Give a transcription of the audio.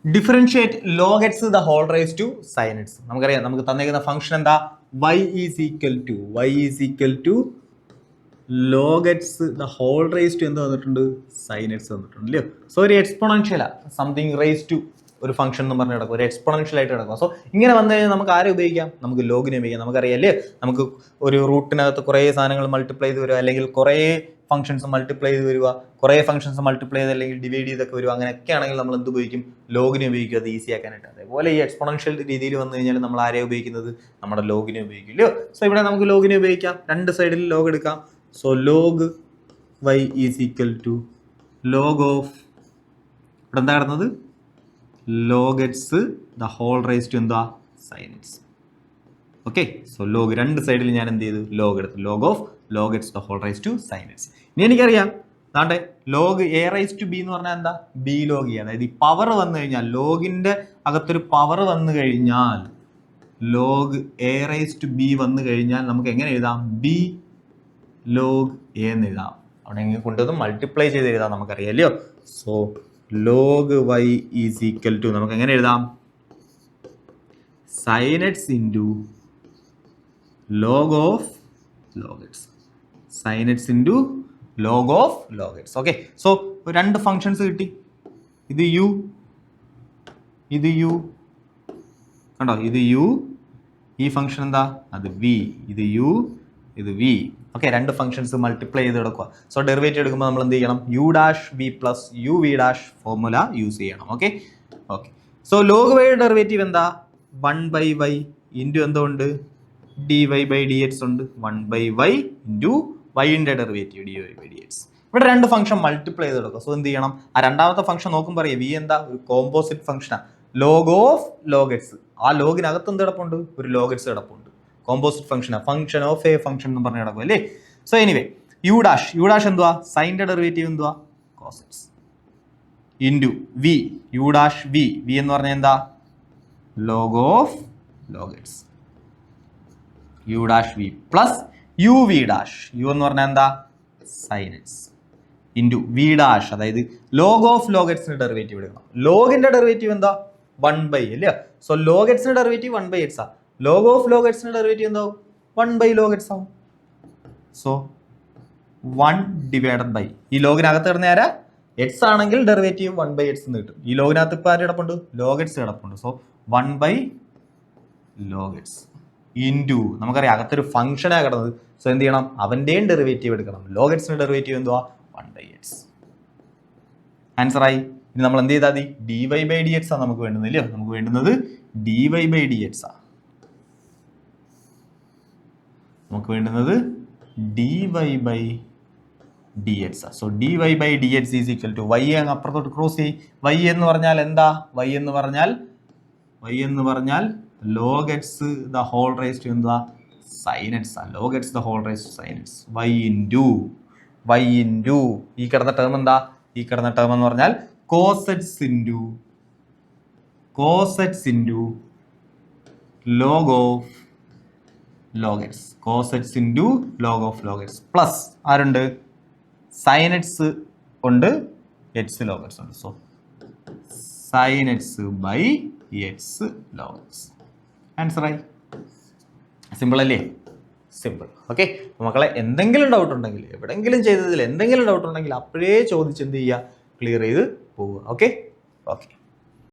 Differentiate log x the whole raise to sine x. നമുക്കറിയാം, നമുക്ക് തന്നിരിക്കുന്ന ഫംഗ്ഷൻ എന്താ, y is equal to log x the whole raise to എന്ത് വന്നിട്ടുണ്ട്, sine x വന്നിട്ടുണ്ട് അല്ലയോ. സോ ഒരു എക്സ്പോണൻഷ്യലാ, സംതിങ് റൈസ് ടു ഒരു ഫംഗ്ഷൻ എന്ന് പറഞ്ഞ് കിടക്കും, ഒരു എക്സ്പോണൻഷ്യൽ ആയിട്ട് കിടക്കും. സോ ഇങ്ങനെ വന്നു കഴിഞ്ഞാൽ നമുക്ക് ആരെ ഉപയോഗിക്കാം, നമുക്ക് ലോഗിനെ ഉപയോഗിക്കാം. നമുക്കറിയാല്ലേ, നമുക്ക് ഒരു റൂട്ടിനകത്ത് കുറേ സാധനങ്ങൾ മൾട്ടിപ്ലൈ ചെയ്ത് വരിക, അല്ലെങ്കിൽ കുറേ ഫംഗ്ഷൻസ് മൾട്ടിപ്ലൈ ചെയ്ത് വരിക, കുറേ ഫംഗ്ഷൻസ് മൾട്ടിപ്ലൈ ചെയ്ത് അല്ലെങ്കിൽ ഡിവൈഡ് ചെയ്തൊക്കെ വരിക, അങ്ങനെയൊക്കെ ആണെങ്കിൽ നമ്മൾ എന്ത് ഉപയോഗിക്കും, ലോഗിനെ ഉപയോഗിക്കും, അത് ഈസി ആക്കാനായിട്ട്. അതേപോലെ ഈ എക്സ്പോണൻഷ്യൽ രീതിയിൽ വന്നു കഴിഞ്ഞാൽ നമ്മൾ ആരെയാണ് ഉപയോഗിക്കുന്നത്, നമ്മുടെ ലോഗിനെ ഉപയോഗിക്കും അല്ലയോ. സോ ഇവിടെ നമുക്ക് ലോഗിനെ ഉപയോഗിക്കാം, രണ്ട് സൈഡിൽ ലോഗ് എടുക്കാം. So log y is equal to log of, ഇവിടെ എന്താ കിടന്നത്, log x the whole raise to എന്താ, sine x. Okay, so log രണ്ട് സൈഡിൽ ഞാൻ എന്ത് ചെയ്തു, ലോഗ് എടുത്തു, log of log x the whole raise to sine x. ഇനി എനിക്കറിയാം അതാണ്ട് log a raise to b എന്ന് പറഞ്ഞാൽ എന്താ, ബി ലോഗ് എ. അതായത് ഈ പവർ വന്നു കഴിഞ്ഞാൽ, ലോഗിന്റെ അകത്തൊരു പവർ വന്നു കഴിഞ്ഞാൽ, log a raise to b വന്നു കഴിഞ്ഞാൽ നമുക്ക് എങ്ങനെ എഴുതാം, ബി ലോഗ് എ എന്ന് എഴുതാം. അവിടെ എങ്ങനെ കൊണ്ടുവന്ന് മൾട്ടിപ്ലൈ ചെയ്ത് എഴുതാം, നമുക്കറിയാമല്ലോ. So log y is equal to നമുക്ക് എങ്ങനെ എഴുതാം, sine x into log of log x, sine x into log of log x. Okay, so രണ്ട് ഫങ്ഷൻസ് കിട്ടി, ഇത് യു, ഇത് യു, കണ്ടോ, ഇത് യു, ഈ ഫംഗ്ഷൻ എന്താ, അത് വി, ഇത് യു, ഇത് വി. ഓക്കെ, രണ്ട് ഫംഗ്ഷൻസ് മൾട്ടിപ്ലൈ ചെയ്ത് എടുക്കുക. സോ ഡെറിവേറ്റീവ് എടുക്കുമ്പോൾ നമ്മൾ എന്ത് ചെയ്യണം, u dash v plus u v dash formula use ചെയ്യണം. Okay okay, so log y derivative എന്താ, 1/y ഇൻറ്റു എന്തുകൊണ്ട്, dy ബൈ ഡി എക്സ് ഉണ്ട്, 1/y ഇൻറ്റു വൈൻ്റെ derivative dy by d x. ഇവിടെ രണ്ട് ഫംഗ്ഷൻ മൾട്ടിപ്ലൈ ചെയ്ത് എടുക്കുക. സോ എന്ത് ചെയ്യണം, ആ രണ്ടാമത്തെ ഫംഗ്ഷൻ നോക്കുമ്പോൾ അറിയാം, വി എന്താ, ഒരു കോമ്പോസിറ്റ് ഫംഗ്ഷനാണ്, ലോഗ് ഓഫ് ലോഗ് എക്സ്. ആ ലോഗിനകത്ത് എന്ത് കിടപ്പുണ്ട്, ഒരു ലോഗ് എക്സ് കിടപ്പുണ്ട്, കോമ്പോസിറ്റ് ഫംഗ്ഷനാണ്, ഫംഗ്ഷൻ ഓഫ് എ ഫംഗ്ഷൻ എന്ന് പറഞ്ഞ് കിടക്കും അല്ലേ. സോ എനിവേ യു ഡാഷ് എന്തുവാ, സൈൻ്റെ ഡെറിവേറ്റീവ് എന്തുവാ, cos x into v, u dash v, v എന്ന് പറഞ്ഞാൽ എന്താ, log of log x, u dash v plus u v dash, u എന്ന് പറഞ്ഞാൽ എന്താ, sine x into v dash, അതായത് ലോഗ് ഓഫ് ലോഗ് എക്സിന്റെ ഡെറിവേറ്റീവ് എടുക്കണം. ലോഗിന്റെ ഡെറിവേറ്റീവ് എന്താ, 1/, അല്ലേ. സോ ലോഗ് എക്സിന്റെ ഡെറിവേറ്റീവ് 1/x ആ, ലോഗ് ഓഫ് ലോഗ് എക്സിന്റെ ഡെറിവേറ്റീവ് എന്താവും, 1/log x ആവും. സോ 1 ഡിവൈഡഡ് ബൈ, ഈ ലോഗിനകത്ത് കിടന്ന ആരാ, എക്സ് ആണെങ്കിൽ ഡെറിവേറ്റീവ് 1/x എന്ന് കിട്ടും. ഈ ലോഗിനകത്ത് ഇപ്പോൾ ആര് കിടപ്പുണ്ട്, ലോഗ് എക്സ് കിടപ്പുണ്ട്. സോ 1/log x ഇൻറ്റു, നമുക്കറിയാം അകത്തൊരു ഫംഗ്ഷനാണ് കിടന്നത്. സോ എന്ത് ചെയ്യണം, അവൻ്റെയും ഡെറിവേറ്റീവ് എടുക്കണം. ലോഗ് എക്സിന്റെ ഡെറിവേറ്റീവ് എന്തുവാ, 1/x. ആൻസർ ആയി. ഇനി നമ്മൾ എന്ത് ചെയ്താൽ മതി, dy ബൈ ഡി എക്സ് ആണ് നമുക്ക് വേണ്ടുന്നത് ഇല്ലയോ, നമുക്ക് വേണ്ടുന്നത് dy ബൈ ഡി എക്സ് ആണ്, നമുക്ക് വേണ്ടുന്നത് dy by d x. So dy by d x is equal to y അങ്ങ് അപ്പുറത്തോട്ട് ക്രോസ് ചെയ്യും. y എന്ന് പറഞ്ഞാൽ എന്താ, y എന്ന് പറഞ്ഞാൽ log x the whole raise to എന്താ, സൈൻ എക്സ് ആണ്, log x the whole raise to sine x, y into ഈ കിടന്ന ടേം എന്താ, ഈ കിടന്ന ടേം എന്ന് പറഞ്ഞാൽ cos x into log of log x, cos x into log of log x plus ആരുണ്ട്, സൈൻ എക്സ് ഉണ്ട്, എക്സ് ലോഗ് എക്സ് ഉണ്ട്. So sine x by x log x. Answer ആയി. സിമ്പിൾ അല്ലേ, സിമ്പിൾ. ഓക്കെ, മക്കളെ എന്തെങ്കിലും doubt ഉണ്ടെങ്കിൽ, എവിടെയെങ്കിലും ചെയ്തതിൽ എന്തെങ്കിലും ഡൗട്ട് ഉണ്ടെങ്കിൽ അപ്പോഴേ ചോദിച്ച് എന്ത് ചെയ്യുക, ക്ലിയർ ചെയ്ത് പോവുക. Okay okay.